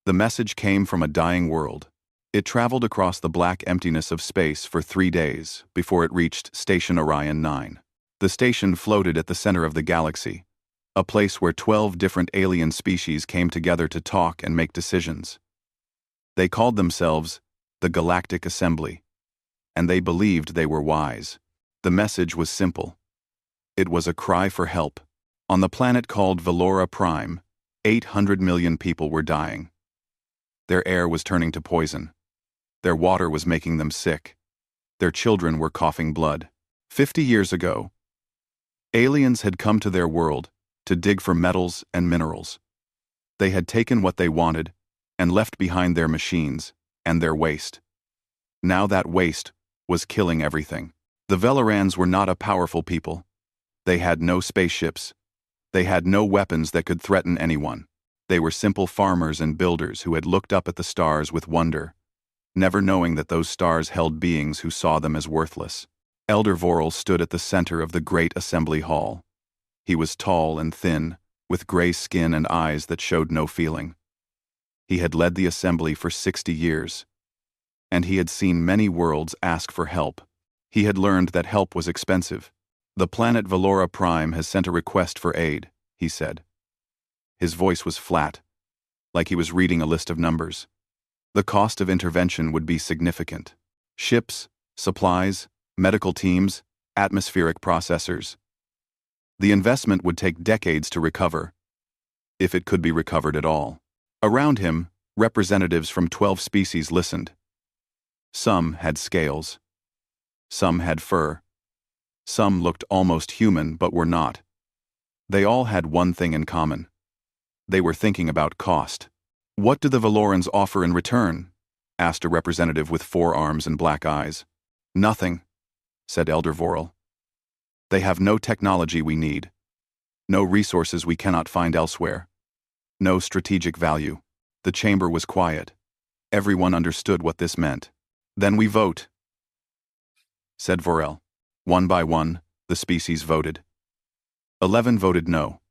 The message came from a dying world. It traveled across the black emptiness of space for 3 days before it reached Station Orion 9. The station floated at the center of the galaxy, a place where 12 different alien species came together to talk and make decisions. They called themselves the Galactic Assembly, and they believed they were wise. The message was simple. It was a cry for help. On the planet called Valora Prime, 800 million people were dying. Their air was turning to poison. Their water was making them sick. Their children were coughing blood. 50 years ago, aliens had come to their world to dig for metals and minerals. They had taken what they wanted and left behind their machines and their waste. Now that waste was killing everything. The Velorans were not a powerful people. They had no spaceships. They had no weapons that could threaten anyone. They were simple farmers and builders who had looked up at the stars with wonder, never knowing that those stars held beings who saw them as worthless. Elder Vorel stood at the center of the great assembly hall. He was tall and thin, with gray skin and eyes that showed no feeling. He had led the assembly for 60 years, and he had seen many worlds ask for help. He had learned that help was expensive. The planet Valora Prime has sent a request for aid, he said. His voice was flat, like he was reading a list of numbers. The cost of intervention would be significant. Ships, supplies, medical teams, atmospheric processors. The investment would take decades to recover, if it could be recovered at all. Around him, representatives from 12 species listened. Some had scales. Some had fur. Some looked almost human but were not. They all had one thing in common. They were thinking about cost. "What do the Valorans offer in return?" asked a representative with 4 arms and black eyes. "Nothing," said Elder Vorel. "They have no technology we need. No resources we cannot find elsewhere. No strategic value." The chamber was quiet. Everyone understood what this meant. "Then we vote," said Vorel. One by one, the species voted. 11 voted no.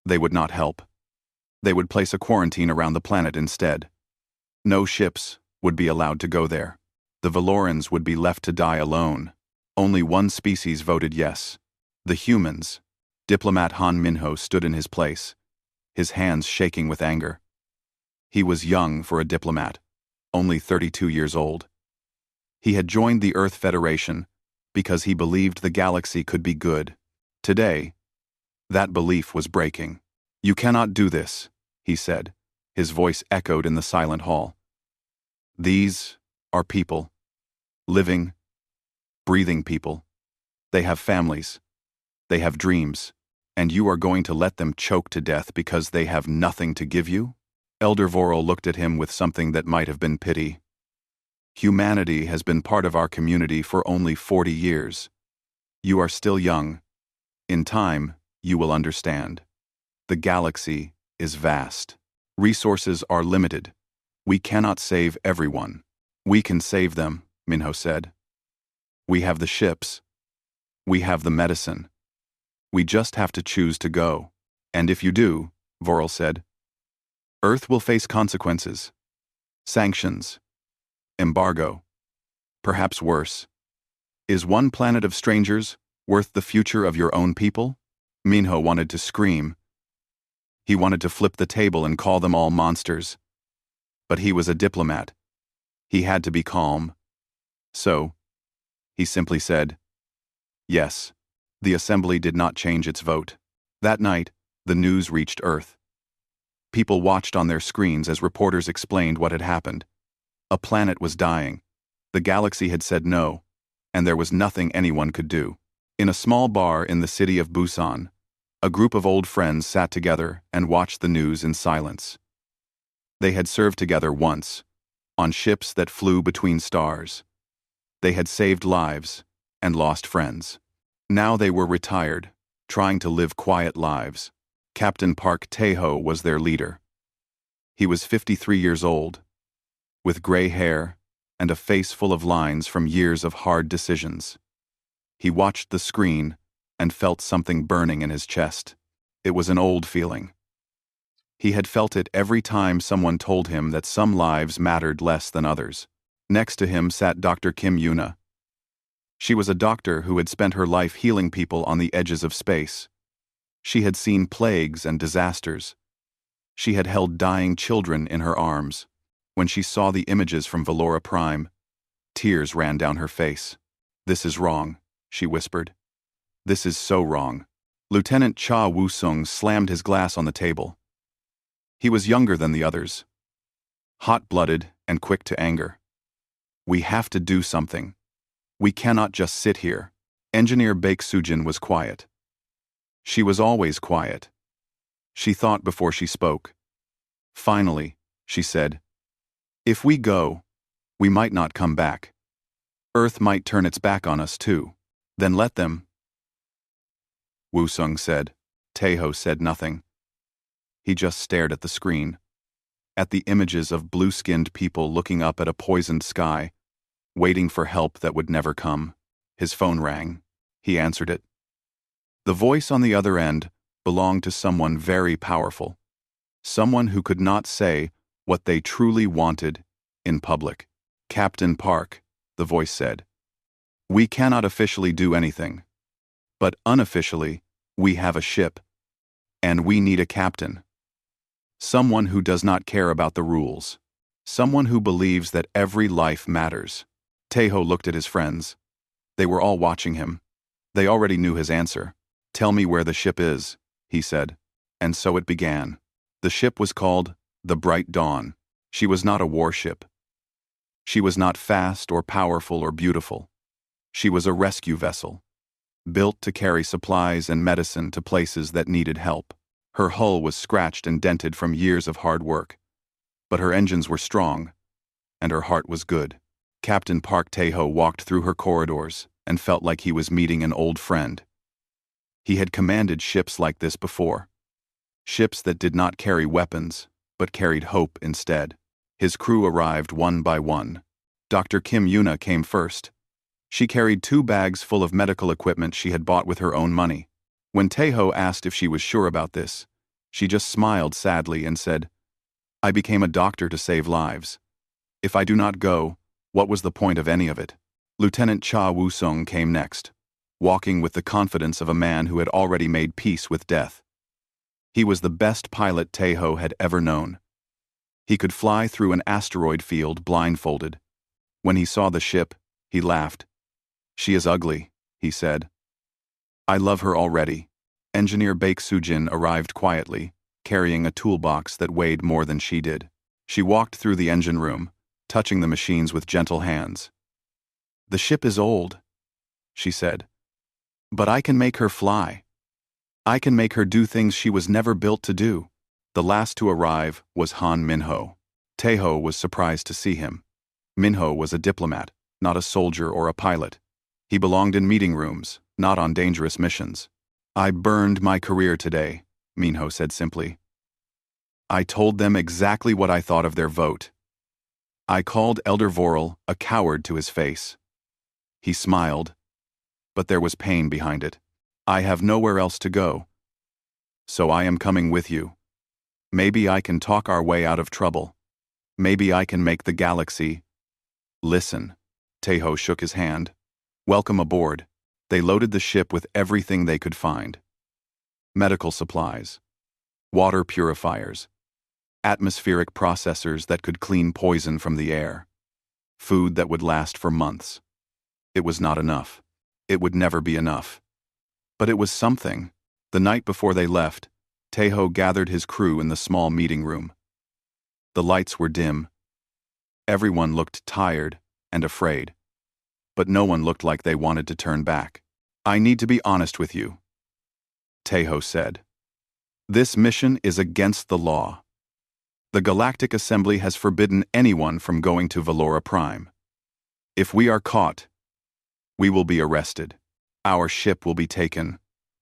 They would not help. They would place a quarantine around the planet instead. No ships would be allowed to go there. The Valorans would be left to die alone. Only one species voted yes. The humans. Diplomat Han Minho stood in his place, his hands shaking with anger. He was young for a diplomat, only 32 years old. He had joined the Earth Federation because he believed the galaxy could be good. Today, that belief was breaking. "You cannot do this," he said. His voice echoed in the silent hall. "These are people. Living, breathing people. They have families. They have dreams. And you are going to let them choke to death because they have nothing to give you?" Elder Vorel looked at him with something that might have been pity. "Humanity has been part of our community for only 40 years. You are still young. In time, you will understand. The galaxy is vast. Resources are limited. We cannot save everyone." "We can save them," Minho said. "We have the ships. We have the medicine. We just have to choose to go. And if you do," Vorel said, "Earth will face consequences. Sanctions. Embargo. Perhaps worse. Is one planet of strangers worth the future of your own people?" Minho wanted to scream. He wanted to flip the table and call them all monsters. But he was a diplomat. He had to be calm. So, he simply said, "Yes." The assembly did not change its vote. That night, the news reached Earth. People watched on their screens as reporters explained what had happened. A planet was dying. The galaxy had said no, and there was nothing anyone could do. In a small bar in the city of Busan, a group of old friends sat together and watched the news in silence. They had served together once, on ships that flew between stars. They had saved lives and lost friends. Now they were retired, trying to live quiet lives. Captain Park Tae-ho was their leader. He was 53 years old, with gray hair and a face full of lines from years of hard decisions. He watched the screen and felt something burning in his chest. It was an old feeling. He had felt it every time someone told him that some lives mattered less than others. Next to him sat Dr. Kim Yuna. She was a doctor who had spent her life healing people on the edges of space. She had seen plagues and disasters. She had held dying children in her arms. When she saw the images from Valora Prime, tears ran down her face. "This is wrong," she whispered. "This is so wrong." Lieutenant Cha Woo-sung slammed his glass on the table. He was younger than the others, hot-blooded and quick to anger. "We have to do something. We cannot just sit here." Engineer Baek Sujin was quiet. She was always quiet. She thought before she spoke. Finally, she said, "If we go, we might not come back. Earth might turn its back on us too. Then let them." Woo-sung said. Taeho said nothing. He just stared at the screen, at the images of blue-skinned people looking up at a poisoned sky, waiting for help that would never come. His phone rang. He answered it. The voice on the other end belonged to someone very powerful, someone who could not say what they truly wanted in public. "Captain Park," the voice said. "We cannot officially do anything, but unofficially, we have a ship, and we need a captain. Someone who does not care about the rules. Someone who believes that every life matters." Taeho looked at his friends. They were all watching him. They already knew his answer. "Tell me where the ship is," he said. And so it began. The ship was called the Bright Dawn. She was not a warship. She was not fast or powerful or beautiful. She was a rescue vessel, built to carry supplies and medicine to places that needed help. Her hull was scratched and dented from years of hard work, but her engines were strong, and her heart was good. Captain Park Taeho walked through her corridors and felt like he was meeting an old friend. He had commanded ships like this before. Ships that did not carry weapons, but carried hope instead. His crew arrived one by one. Dr. Kim Yuna came first. She carried 2 bags full of medical equipment she had bought with her own money. When Taeho asked if she was sure about this, she just smiled sadly and said, "I became a doctor to save lives. If I do not go, what was the point of any of it?" Lieutenant Cha Woo-sung came next, walking with the confidence of a man who had already made peace with death. He was the best pilot Taeho had ever known. He could fly through an asteroid field blindfolded. When he saw the ship, he laughed. "She is ugly," he said. "I love her already." Engineer Baek Sujin arrived quietly, carrying a toolbox that weighed more than she did. She walked through the engine room, touching the machines with gentle hands. "The ship is old," she said, "but I can make her fly. I can make her do things she was never built to do." The last to arrive was Han Minho. Taeho was surprised to see him. Minho was a diplomat, not a soldier or a pilot. He belonged in meeting rooms, not on dangerous missions. "I burned my career today," Minho said simply. "I told them exactly what I thought of their vote. I called Elder Vorel a coward to his face." He smiled, but there was pain behind it. "I have nowhere else to go, so I am coming with you. Maybe I can talk our way out of trouble. Maybe I can make the galaxy." "Listen." Taeho shook his hand. "Welcome aboard." They loaded the ship with everything they could find. Medical supplies, water purifiers, atmospheric processors that could clean poison from the air, food that would last for months. It was not enough. It would never be enough. But it was something. The night before they left, Taeho gathered his crew in the small meeting room. The lights were dim. Everyone looked tired and afraid, but no one looked like they wanted to turn back. "I need to be honest with you," Taeho said. "This mission is against the law. The Galactic Assembly has forbidden anyone from going to Valora Prime. If we are caught, we will be arrested. Our ship will be taken.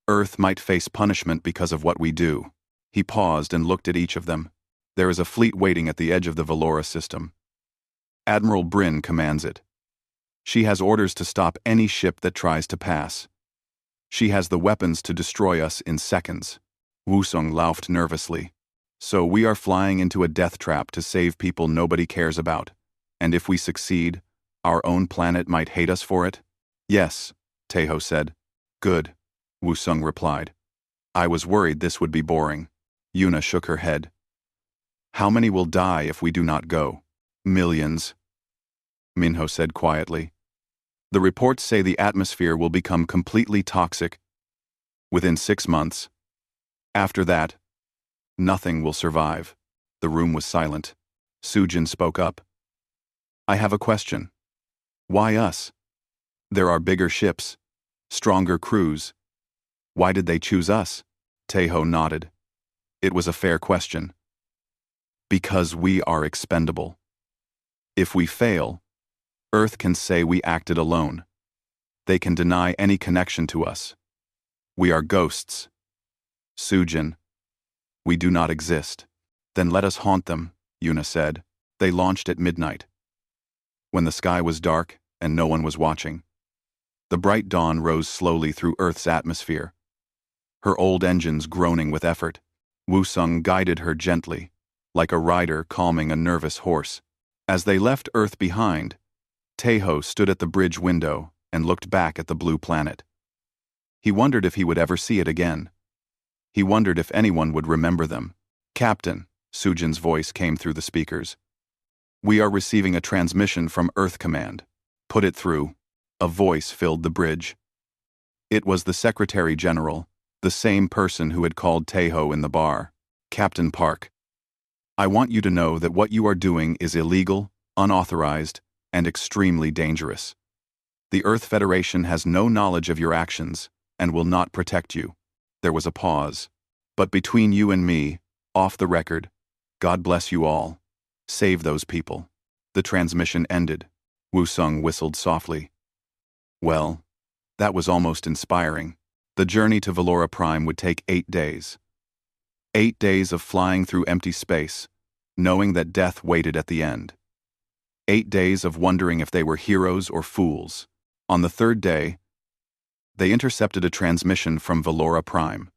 Earth might face punishment because of what we do." He paused and looked at each of them. "There is a fleet waiting at the edge of the Valora system. Admiral Bryn commands it. She has orders to stop any ship that tries to pass. She has the weapons to destroy us in seconds." Woo-sung laughed nervously. So we are flying into a death trap to save people nobody cares about. And if we succeed, our own planet might hate us for it? Yes, Taeho said. Good, Woo-sung replied. I was worried this would be boring. Yuna shook her head. How many will die if we do not go? Millions, Minho said quietly. The reports say the atmosphere will become completely toxic within 6 months. After that, nothing will survive. The room was silent. Sujin spoke up. I have a question. Why us? There are bigger ships, stronger crews. Why did they choose us? Taeho nodded. It was a fair question. Because we are expendable. If we fail, Earth can say we acted alone. They can deny any connection to us. We are ghosts. Sujin. We do not exist. Then let us haunt them, Yuna said. They launched at midnight, when the sky was dark and no one was watching. The bright dawn rose slowly through Earth's atmosphere, her old engines groaning with effort. Woo-sung guided her gently, like a rider calming a nervous horse. As they left Earth behind, Taeho stood at the bridge window and looked back at the blue planet. He wondered if he would ever see it again. He wondered if anyone would remember them. Captain, Sujin's voice came through the speakers. We are receiving a transmission from Earth Command. Put it through. A voice filled the bridge. It was the Secretary General, the same person who had called Taeho in the bar. Captain Park. I want you to know that what you are doing is illegal, unauthorized, and extremely dangerous. The Earth Federation has no knowledge of your actions and will not protect you. There was a pause. But between you and me, off the record, God bless you all. Save those people. The transmission ended. Woo-sung whistled softly. Well, that was almost inspiring. The journey to Valora Prime would take 8 days. 8 days of flying through empty space, knowing that death waited at the end. 8 days of wondering if they were heroes or fools. On the 3rd day, they intercepted a transmission from Valora Prime.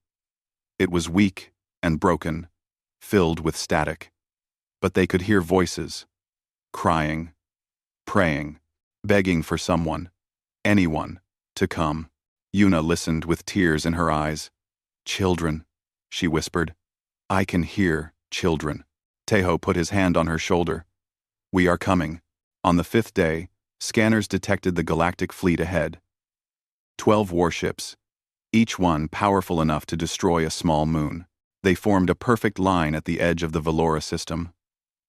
It was weak and broken, filled with static. But they could hear voices, crying, praying, begging for someone, anyone, to come. Yuna listened with tears in her eyes. Children, she whispered. I can hear children. Taeho put his hand on her shoulder. We are coming. On the 5th day, scanners detected the galactic fleet ahead. 12 warships, each one powerful enough to destroy a small moon. They formed a perfect line at the edge of the Valora system.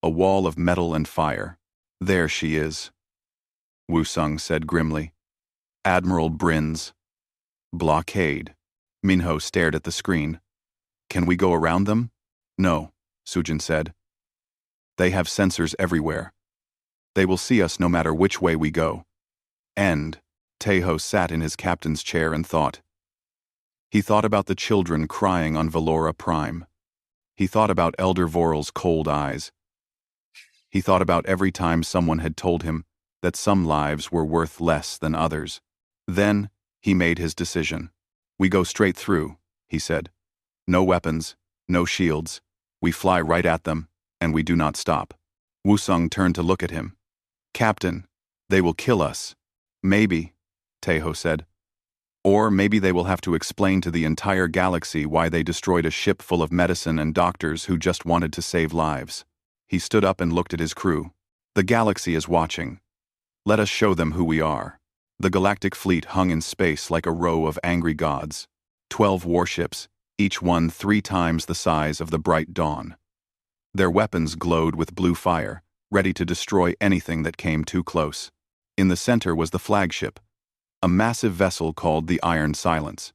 A wall of metal and fire. There she is, Woo-sung said grimly. Admiral Brin's. Blockade. Minho stared at the screen. Can we go around them? No, Sujin said. They have sensors everywhere. They will see us no matter which way we go. And Taeho sat in his captain's chair and thought. He thought about the children crying on Valora Prime. He thought about Elder Voral's cold eyes. He thought about every time someone had told him that some lives were worth less than others. Then he made his decision. We go straight through, he said. No weapons, no shields. We fly right at them, and we do not stop. Woo-sung turned to look at him. Captain, they will kill us. Maybe, Taeho said. Or maybe they will have to explain to the entire galaxy why they destroyed a ship full of medicine and doctors who just wanted to save lives. He stood up and looked at his crew. The galaxy is watching. Let us show them who we are. The galactic fleet hung in space like a row of angry gods. 12 warships, each one 3 times the size of the bright dawn. Their weapons glowed with blue fire, ready to destroy anything that came too close. In the center was the flagship, a massive vessel called the Iron Silence.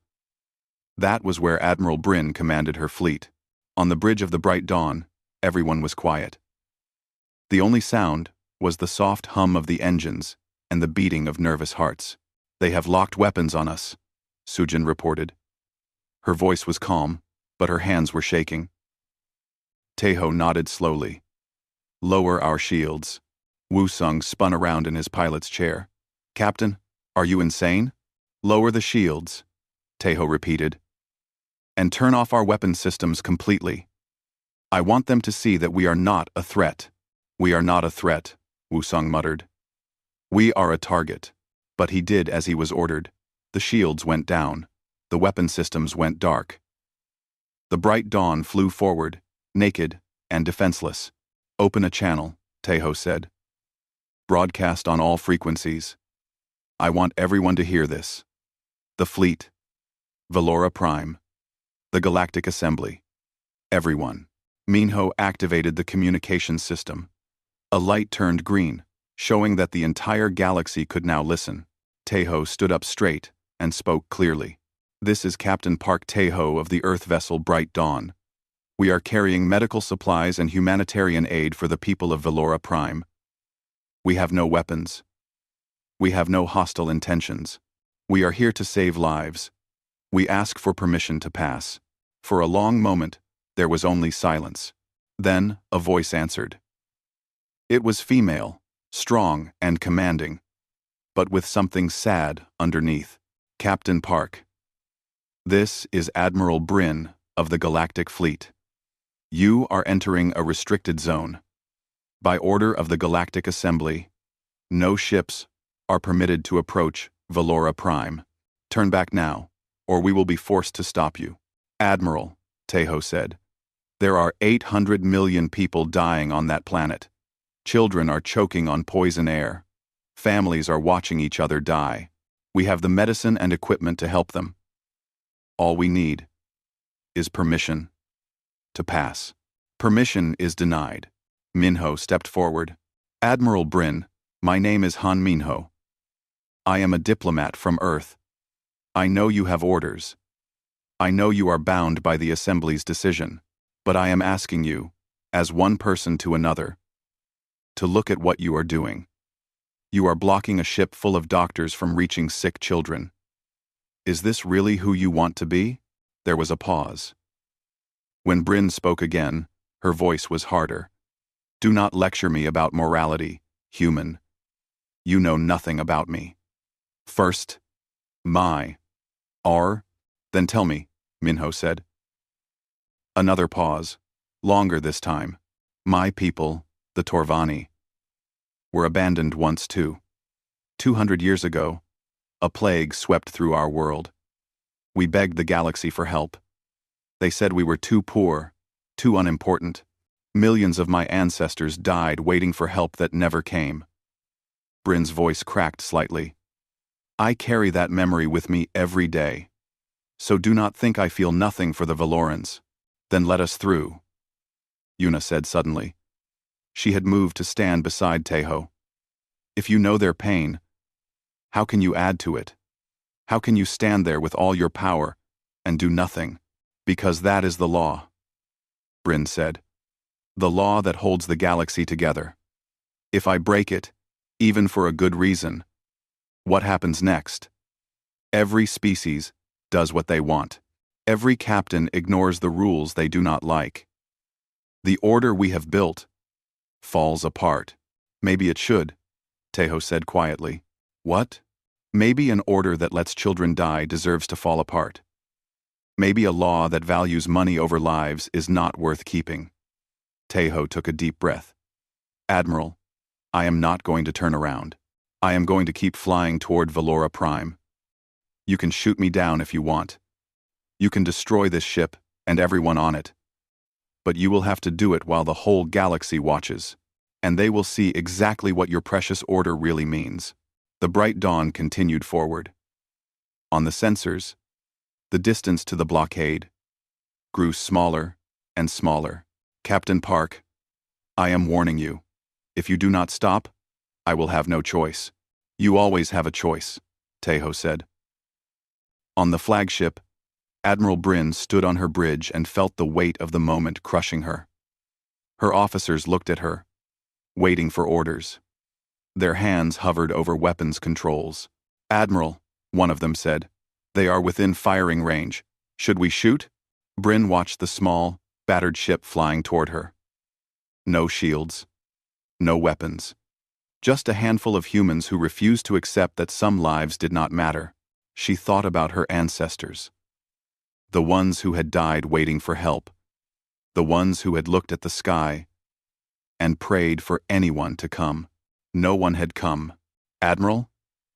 That was where Admiral Brin commanded her fleet. On the bridge of the bright dawn, everyone was quiet. The only sound was the soft hum of the engines and the beating of nervous hearts. They have locked weapons on us, Sujin reported. Her voice was calm, but her hands were shaking. Taeho nodded slowly. Lower our shields. Woo-sung spun around in his pilot's chair. Captain, are you insane? Lower the shields, Taeho repeated. And turn off our weapon systems completely. I want them to see that we are not a threat. We are not a threat, Wusong muttered. We are a target. But he did as he was ordered. The shields went down. The weapon systems went dark. The bright dawn flew forward, naked and defenseless. Open a channel, Taeho said. Broadcast on all frequencies. I want everyone to hear this. The fleet. Velora Prime. The Galactic Assembly. Everyone. Minho activated the communications system. A light turned green, showing that the entire galaxy could now listen. Taeho stood up straight and spoke clearly. This is Captain Park Taeho of the Earth vessel Bright Dawn. We are carrying medical supplies and humanitarian aid for the people of Velora Prime. We have no weapons. We have no hostile intentions. We are here to save lives. We ask for permission to pass. For a long moment, there was only silence. Then, a voice answered. It was female, strong and commanding, but with something sad underneath. Captain Park. This is Admiral Bryn of the Galactic Fleet. You are entering a restricted zone. By order of the Galactic Assembly, no ships are permitted to approach Velora Prime. Turn back now, or we will be forced to stop you. Admiral, Taeho said, there are 800 million people dying on that planet. Children are choking on poison air. Families are watching each other die. We have the medicine and equipment to help them. All we need is permission to pass. Permission is denied. Minho stepped forward. Admiral Bryn, my name is Han Minho. I am a diplomat from Earth. I know you have orders. I know you are bound by the Assembly's decision, but I am asking you, as one person to another, to look at what you are doing. You are blocking a ship full of doctors from reaching sick children. Is this really who you want to be? There was a pause. When Bryn spoke again, her voice was harder. Do not lecture me about morality, human. You know nothing about me. First, then tell me, Minho said. Another pause, longer this time. My people, the Torvani, were abandoned once too. 200 years ago, a plague swept through our world. We begged the galaxy for help. They said we were too poor, too unimportant. Millions of my ancestors died waiting for help that never came. Bryn's voice cracked slightly. I carry that memory with me every day. So do not think I feel nothing for the Velorans. Then let us through, Yuna said suddenly. She had moved to stand beside Taeho. If you know their pain, how can you add to it? How can you stand there with all your power and do nothing? Because that is the law, Bryn said. The law that holds the galaxy together. If I break it, even for a good reason, what happens next? Every species does what they want. Every captain ignores the rules they do not like. The order we have built falls apart. Maybe it should, Taeho said quietly. What? Maybe an order that lets children die deserves to fall apart. Maybe a law that values money over lives is not worth keeping. Taeho took a deep breath. Admiral, I am not going to turn around. I am going to keep flying toward Velora Prime. You can shoot me down if you want. You can destroy this ship and everyone on it. But you will have to do it while the whole galaxy watches, and they will see exactly what your precious order really means. The bright dawn continued forward. On the sensors, the distance to the blockade grew smaller and smaller. Captain Park, I am warning you. If you do not stop, I will have no choice. You always have a choice, Taeho said. On the flagship, Admiral Bryn stood on her bridge and felt the weight of the moment crushing her. Her officers looked at her, waiting for orders. Their hands hovered over weapons controls. Admiral, one of them said, they are within firing range. Should we shoot? Bryn watched the small, battered ship flying toward her. No shields. No weapons. Just a handful of humans who refused to accept that some lives did not matter. She thought about her ancestors. The ones who had died waiting for help. the ones who had looked at the sky and prayed for anyone to come. No one had come. Admiral?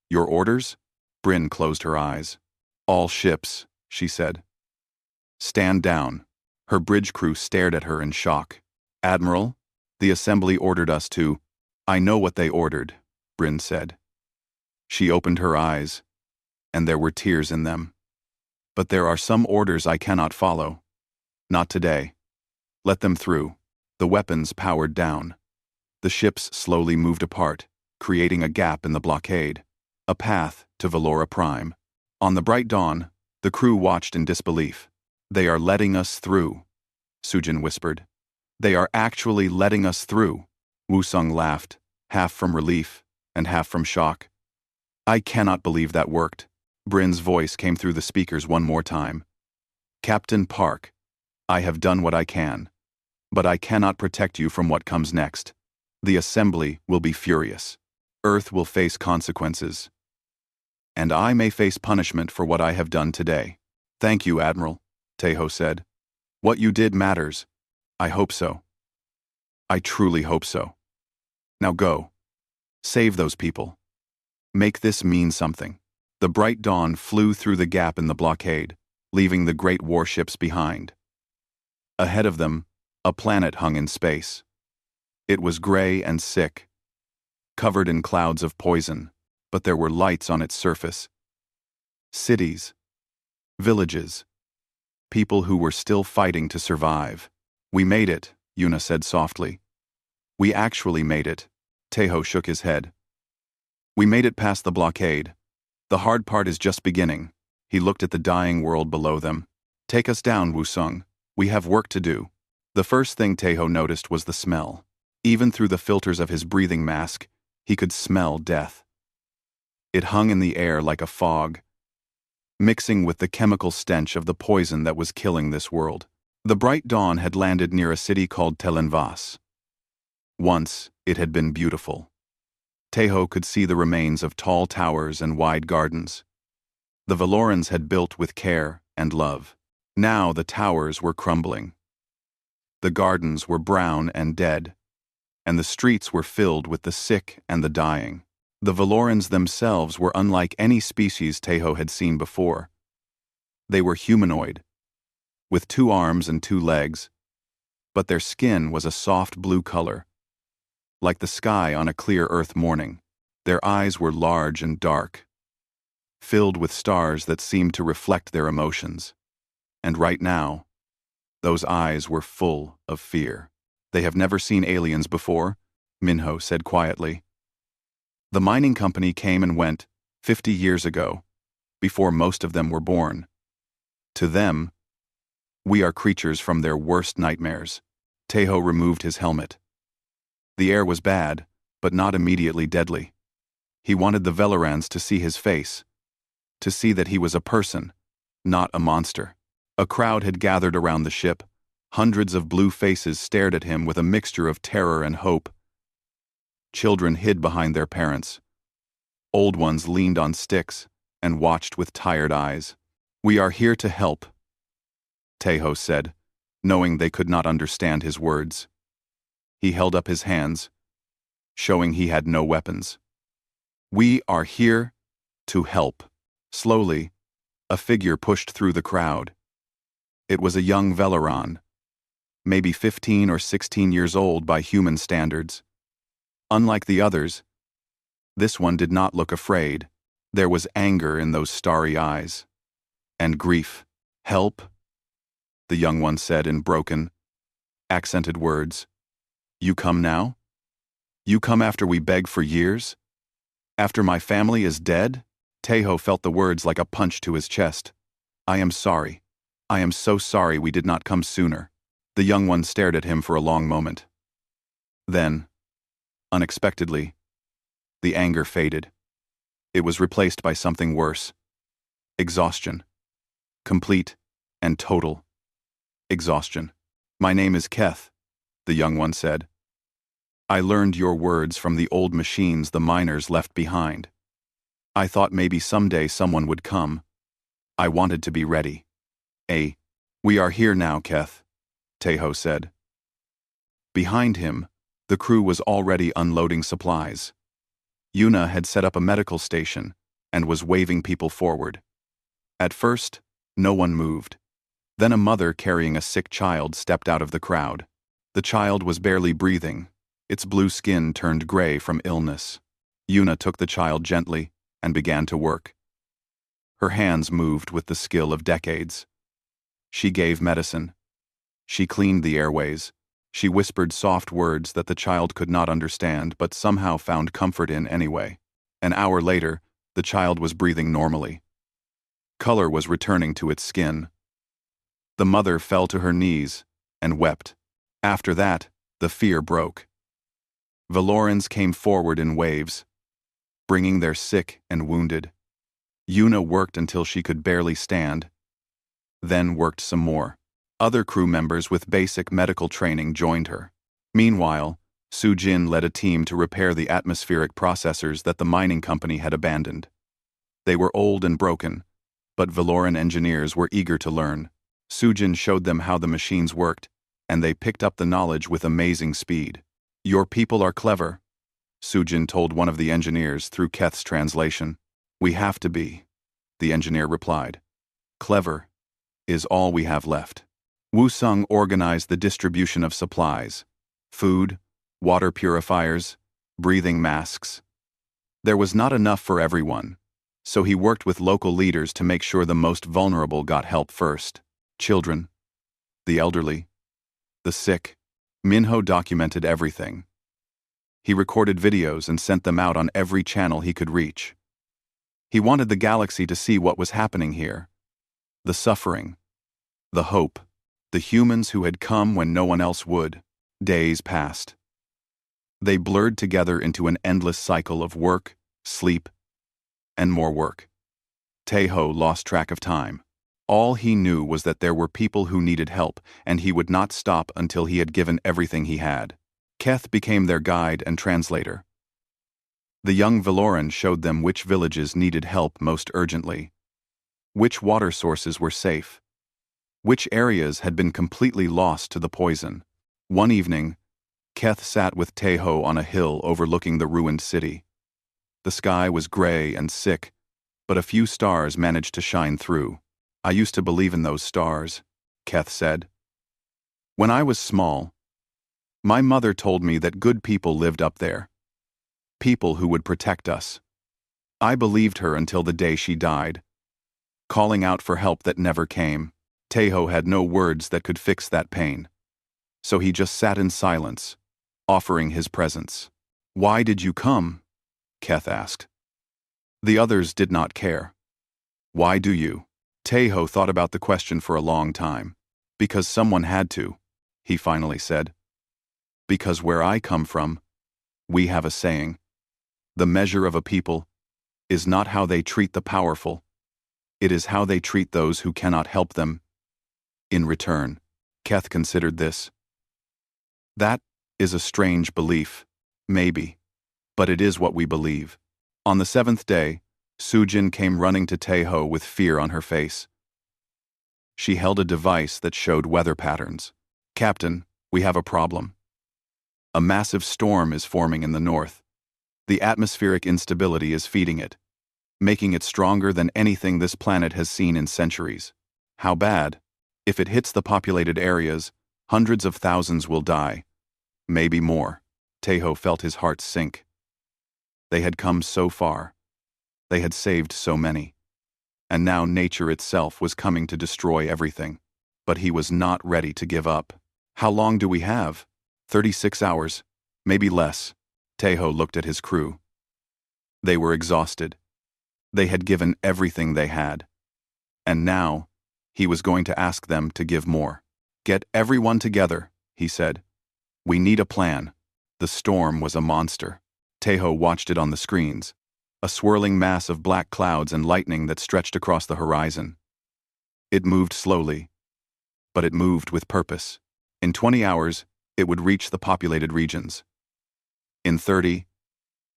Your orders? Bryn closed her eyes. All ships, she said. Stand down. Her bridge crew stared at her in shock. Admiral, the assembly ordered us to. I know what they ordered, Bryn said. She opened her eyes, and there were tears in them. But there are some orders I cannot follow. Not today. Let them through. The weapons powered down. The ships slowly moved apart, creating a gap in the blockade, a path to Valora Prime. On the bright dawn, the crew watched in disbelief. They are letting us through, Sujin whispered. They are actually letting us through. Wusong laughed, half from relief and half from shock. I cannot believe that worked. Bryn's voice came through the speakers one more time. Captain Park, I have done what I can, but I cannot protect you from what comes next. The assembly will be furious. Earth will face consequences. And I may face punishment for what I have done today. Thank you, Admiral, Tejo said. What you did matters. I hope so. I truly hope so. Now go. Save those people. Make this mean something. The bright dawn flew through the gap in the blockade, leaving the great warships behind. Ahead of them, a planet hung in space. It was gray and sick, covered in clouds of poison, but there were lights on its surface. Cities, villages, people who were still fighting to survive. We made it, Yuna said softly. We actually made it. Tejo shook his head. We made it past the blockade. The hard part is just beginning. He looked at the dying world below them. Take us down, Wusong. We have work to do. The first thing Tejo noticed was the smell. Even through the filters of his breathing mask, he could smell death. It hung in the air like a fog, mixing with the chemical stench of the poison that was killing this world. The bright dawn had landed near a city called Telenvas. Once, it had been beautiful. Tejo could see the remains of tall towers and wide gardens. The Valorans had built with care and love. Now the towers were crumbling. The gardens were brown and dead, and the streets were filled with the sick and the dying. The Valorans themselves were unlike any species Tejo had seen before. They were humanoid, with 2 arms and 2 legs, but their skin was a soft blue color, like the sky on a clear Earth morning. Their eyes were large and dark, filled with stars that seemed to reflect their emotions. And right now, those eyes were full of fear. They have never seen aliens before, Minho said quietly. The mining company came and went 50 years ago, before most of them were born. To them, we are creatures from their worst nightmares. Tejo removed his helmet. The air was bad, but not immediately deadly. He wanted the Velorans to see his face, to see that he was a person, not a monster. A crowd had gathered around the ship. Hundreds of blue faces stared at him with a mixture of terror and hope. Children hid behind their parents. Old ones leaned on sticks and watched with tired eyes. We are here to help, Tejo said, knowing they could not understand his words. He held up his hands, showing he had no weapons. We are here to help. Slowly, a figure pushed through the crowd. It was a young Veloran, maybe 15 or 16 years old by human standards. Unlike the others, this one did not look afraid. There was anger in those starry eyes. And grief. Help, the young one said in broken, accented words. You come now? You come after we beg for years? After my family is dead? Tejo felt the words like a punch to his chest. I am sorry. I am so sorry we did not come sooner. The young one stared at him for a long moment. Then, unexpectedly, the anger faded. It was replaced by something worse. Exhaustion. Complete and total exhaustion. My name is Keth, the young one said. I learned your words from the old machines the miners left behind. I thought maybe someday someone would come. I wanted to be ready. We are here now, Keth, Taeho said. Behind him, the crew was already unloading supplies. Yuna had set up a medical station and was waving people forward. At first, no one moved. Then a mother carrying a sick child stepped out of the crowd. The child was barely breathing. Its blue skin turned gray from illness. Yuna took the child gently and began to work. Her hands moved with the skill of decades. She gave medicine. She cleaned the airways. She whispered soft words that the child could not understand but somehow found comfort in anyway. An hour later, the child was breathing normally. Color was returning to its skin. The mother fell to her knees and wept. After that, the fear broke. Valorans came forward in waves, bringing their sick and wounded. Yuna worked until she could barely stand, then worked some more. Other crew members with basic medical training joined her. Meanwhile, Sujin led a team to repair the atmospheric processors that the mining company had abandoned. They were old and broken, but Valoran engineers were eager to learn. Sujin showed them how the machines worked, and they picked up the knowledge with amazing speed. "Your people are clever," Sujin told one of the engineers through Keth's translation. "We have to be," the engineer replied. "Clever is all we have left." Wusung organized the distribution of supplies: food, water purifiers, breathing masks. There was not enough for everyone, so he worked with local leaders to make sure the most vulnerable got help first. Children, the elderly, the sick. Minho documented everything. He recorded videos and sent them out on every channel he could reach. He wanted the galaxy to see what was happening here. The suffering, the hope, the humans who had come when no one else would. Days passed. They blurred together into an endless cycle of work, sleep, and more work. Taeho lost track of time. All he knew was that there were people who needed help, and he would not stop until he had given everything he had. Keth became their guide and translator. The young Valoran showed them which villages needed help most urgently, which water sources were safe, which areas had been completely lost to the poison. One evening, Keth sat with Taeho on a hill overlooking the ruined city. The sky was gray and sick, but a few stars managed to shine through. "I used to believe in those stars," Keth said. "When I was small, my mother told me that good people lived up there, people who would protect us. I believed her until the day she died, calling out for help that never came." Taeho had no words that could fix that pain, so he just sat in silence, offering his presence. "Why did you come?" Keth asked. The others did not care. "Why do you?" Taeho thought about the question for a long time. "Because someone had to," he finally said. "Because where I come from, we have a saying: the measure of a people is not how they treat the powerful, it is how they treat those who cannot help them in return." Keth considered this. That is a strange belief, maybe, but it is what we believe. On the 7th day, Sujin came running to Taeho with fear on her face. She held a device that showed weather patterns. "Captain, we have a problem. A massive storm is forming in the north. The atmospheric instability is feeding it, making it stronger than anything this planet has seen in centuries. How bad? If it hits the populated areas, hundreds of thousands will die. Maybe more." Taeho felt his heart sink. They had come so far. They had saved so many. And now nature itself was coming to destroy everything. But he was not ready to give up. "How long do we have?" 36 hours, maybe less." Taeho looked at his crew. They were exhausted. They had given everything they had. And now, he was going to ask them to give more. "Get everyone together," he said. "We need a plan." The storm was a monster. Taeho watched it on the screens, a swirling mass of black clouds and lightning that stretched across the horizon. It moved slowly, but it moved with purpose. In 20 hours, it would reach the populated regions. In 30,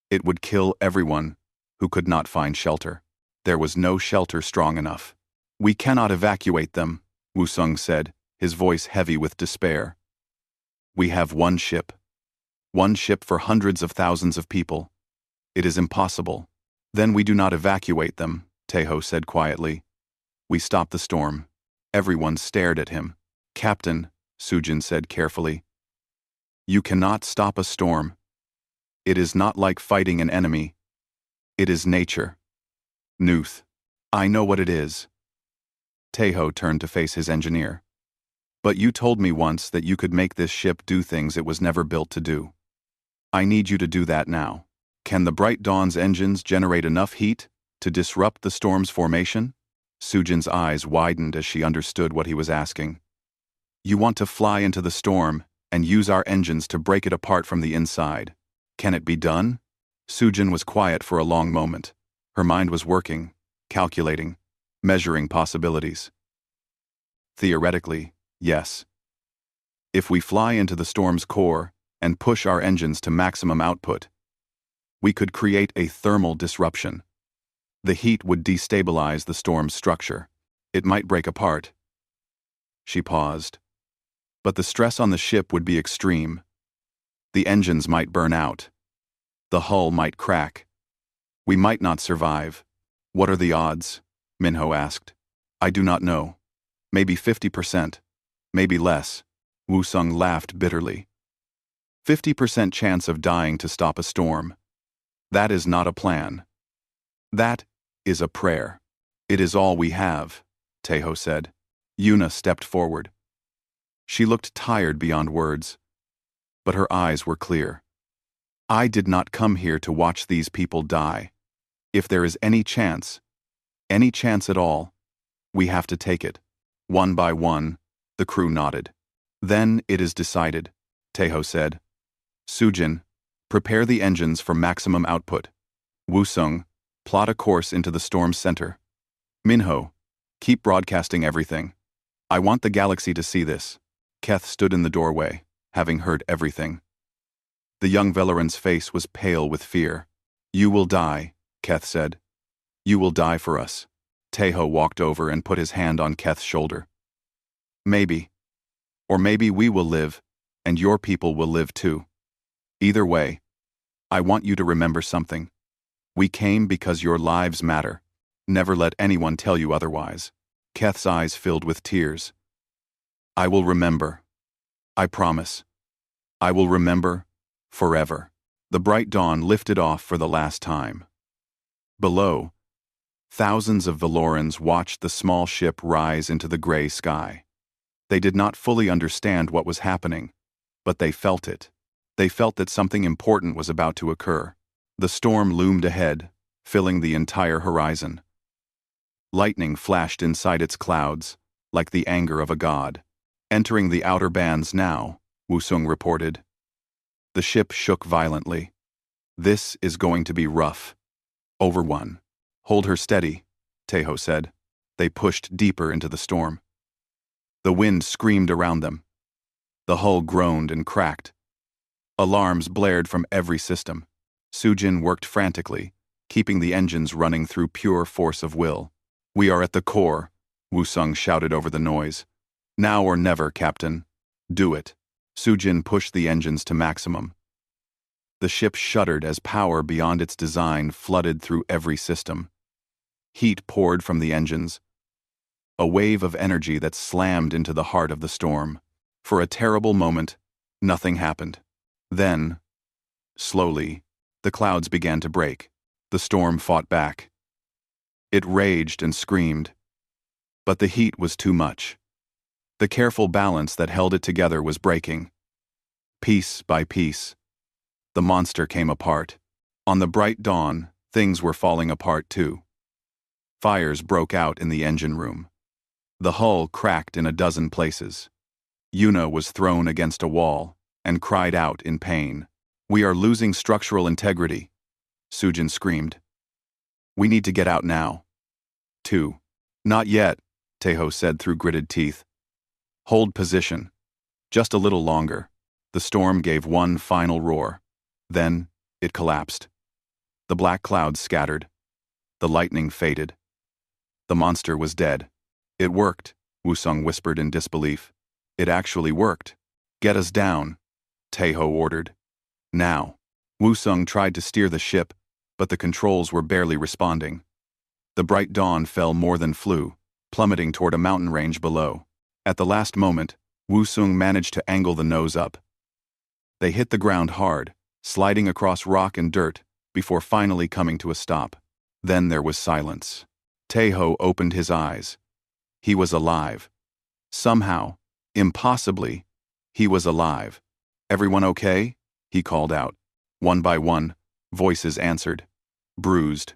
it would kill everyone who could not find shelter. There was no shelter strong enough. "We cannot evacuate them," Wusung said. his voice heavy with despair. "We have one ship. One ship for hundreds of thousands of people. It is impossible." "Then we do not evacuate them," Tejo said quietly. "We stop the storm." Everyone stared at him. "Captain," Sujin said carefully, "you cannot stop a storm. It is not like fighting an enemy. It is nature." "Nuth. I know what it is." Tejo turned to face his engineer. "But you told me once that you could make this ship do things it was never built to do. I need you to do that now. Can the Bright Dawn's engines generate enough heat to disrupt the storm's formation?" Sujin's eyes widened as she understood what he was asking. "You want to fly into the storm and use our engines to break it apart from the inside. Can it be done?" Sujin was quiet for a long moment. Her mind was working, calculating, measuring possibilities. "Theoretically, yes. If we fly into the storm's core and push our engines to maximum output, we could create a thermal disruption. The heat would destabilize the storm's structure. It might break apart." She paused. "But the stress on the ship would be extreme. The engines might burn out. The hull might crack. We might not survive." "What are the odds?" Minho asked. "I do not know. Maybe 50%. Maybe less." Wusung laughed bitterly. 50% chance of dying to stop a storm. That is not a plan. That is a prayer. "It is all we have," Tejo said. Yuna stepped forward. She looked tired beyond words, but her eyes were clear. "I did not come here to watch these people die. If there is any chance at all, we have to take it." One by one, the crew nodded. "Then it is decided," Tejo said. "Sujin, prepare the engines for maximum output. Wusung, plot a course into the storm's center. Minho, keep broadcasting everything. I want the galaxy to see this." Keth stood in the doorway, having heard everything. The young Velaran's face was pale with fear. "You will die," Keth said. "You will die for us." Tejo walked over and put his hand on Keth's shoulder. "Maybe. Or maybe we will live, and your people will live too. Either way, I want you to remember something. We came because your lives matter. Never let anyone tell you otherwise." Keth's eyes filled with tears. "I will remember. I promise. I will remember forever." The bright dawn lifted off for the last time. Below, thousands of Velorans watched the small ship rise into the gray sky. They did not fully understand what was happening, but they felt it. They felt that something important was about to occur. The storm loomed ahead, filling the entire horizon. Lightning flashed inside its clouds, like the anger of a god. "Entering the outer bands now," Wusung reported. The ship shook violently. "This is going to be rough." "Over one." "Hold her steady," Tejo said. They pushed deeper into the storm. The wind screamed around them. The hull groaned and cracked. Alarms blared from every system. Sujin worked frantically, keeping the engines running through pure force of will. "We are at the core," Wusung shouted over the noise. "Now or never, Captain. Do it." Sujin pushed the engines to maximum. The ship shuddered as power beyond its design flooded through every system. Heat poured from the engines, a wave of energy that slammed into the heart of the storm. For a terrible moment, nothing happened. Then, slowly, the clouds began to break. The storm fought back. It raged and screamed, but the heat was too much. The careful balance that held it together was breaking. Piece by piece, the monster came apart. On the bright dawn, things were falling apart too. Fires broke out in the engine room. The hull cracked in a dozen places. Yuna was thrown against a wall and cried out in pain. "We are losing structural integrity," Sujin screamed. "We need to get out now." 2. "Not yet," Tejo said through gritted teeth. "Hold position. Just a little longer." The storm gave one final roar. Then, it collapsed. The black clouds scattered. The lightning faded. The monster was dead. "It worked," Wusung whispered in disbelief. It actually worked. Get us down, Taeho ordered. Now. Wusung tried to steer the ship, but the controls were barely responding. The bright dawn fell more than flew, plummeting toward a mountain range below. At the last moment, Wusung managed to angle the nose up. They hit the ground hard, sliding across rock and dirt, before finally coming to a stop. Then there was silence. Taeho opened his eyes. He was alive. Somehow, impossibly, he was alive. Everyone okay? He called out. One by one, voices answered. Bruised,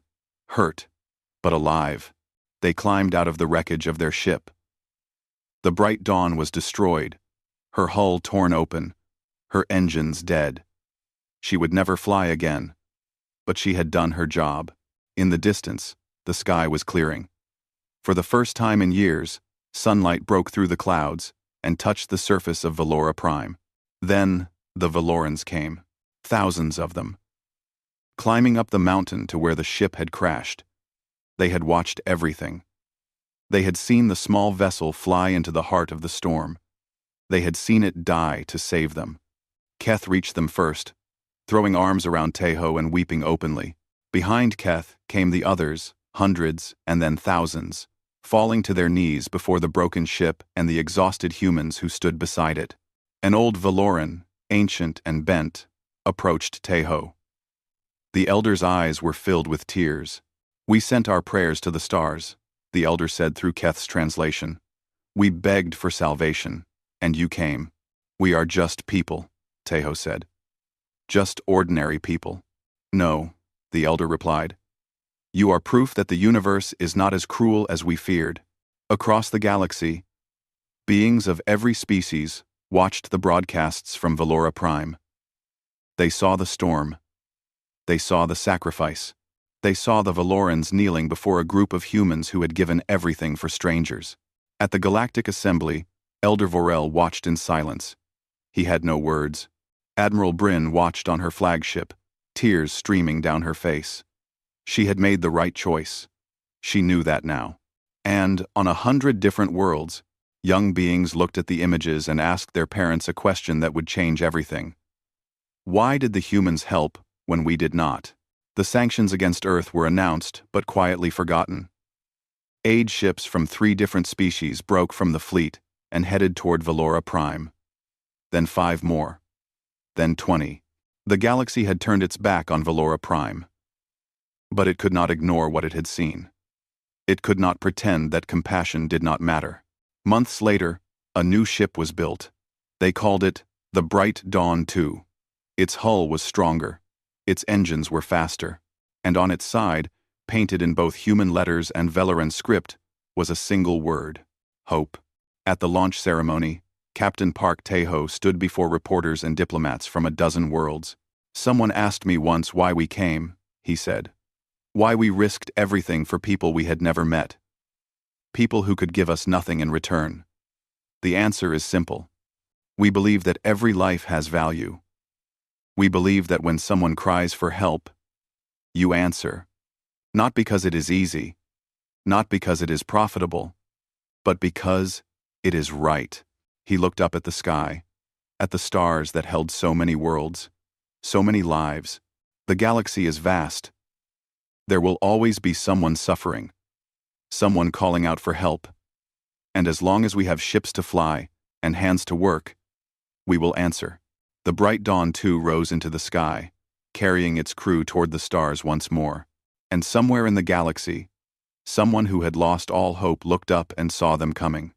hurt, but alive. They climbed out of the wreckage of their ship. The bright dawn was destroyed, her hull torn open, her engines dead. She would never fly again. But she had done her job. In the distance, the sky was clearing. For the first time in years, sunlight broke through the clouds and touched the surface of Valora Prime. Then, the Valorans came. Thousands of them. Climbing up the mountain to where the ship had crashed. They had watched everything. They had seen the small vessel fly into the heart of the storm. They had seen it die to save them. Keth reached them first, throwing arms around Taeho and weeping openly. Behind Keth came the others, hundreds and then thousands, falling to their knees before the broken ship and the exhausted humans who stood beside it. An old Valoran, ancient and bent, approached Taeho. The elder's eyes were filled with tears. We sent our prayers to the stars, the elder said through Keth's translation. We begged for salvation, and you came. We are just people, Taeho said. Just ordinary people. No, the elder replied. You are proof that the universe is not as cruel as we feared. Across the galaxy, beings of every species watched the broadcasts from Valora Prime. They saw the storm. They saw the sacrifice. They saw the Valorans kneeling before a group of humans who had given everything for strangers. At the Galactic Assembly, Elder Vorel watched in silence. He had no words. Admiral Bryn watched on her flagship, tears streaming down her face. She had made the right choice. She knew that now. And, on 100 different worlds, young beings looked at the images and asked their parents a question that would change everything. Why did the humans help when we did not? The sanctions against Earth were announced, but quietly forgotten. Aid ships from 3 different species broke from the fleet and headed toward Valora Prime. Then 5 more. Then 20. The galaxy had turned its back on Valora Prime. But it could not ignore what it had seen. It could not pretend that compassion did not matter. Months later, a new ship was built. They called it the Bright Dawn II. Its hull was stronger, its engines were faster, and on its side, painted in both human letters and Valoran script, was a single word: hope. At the launch ceremony, Captain Park Taeho stood before reporters and diplomats from a dozen worlds. Someone asked me once why we came, he said. Why we risked everything for people we had never met. People who could give us nothing in return. The answer is simple. We believe that every life has value. We believe that when someone cries for help, you answer. Not because it is easy, not because it is profitable, but because it is right. He looked up at the sky, at the stars that held so many worlds, so many lives. The galaxy is vast. There will always be someone suffering, someone calling out for help. And as long as we have ships to fly and hands to work, we will answer. The Bright Dawn II rose into the sky, carrying its crew toward the stars once more. And somewhere in the galaxy, someone who had lost all hope looked up and saw them coming.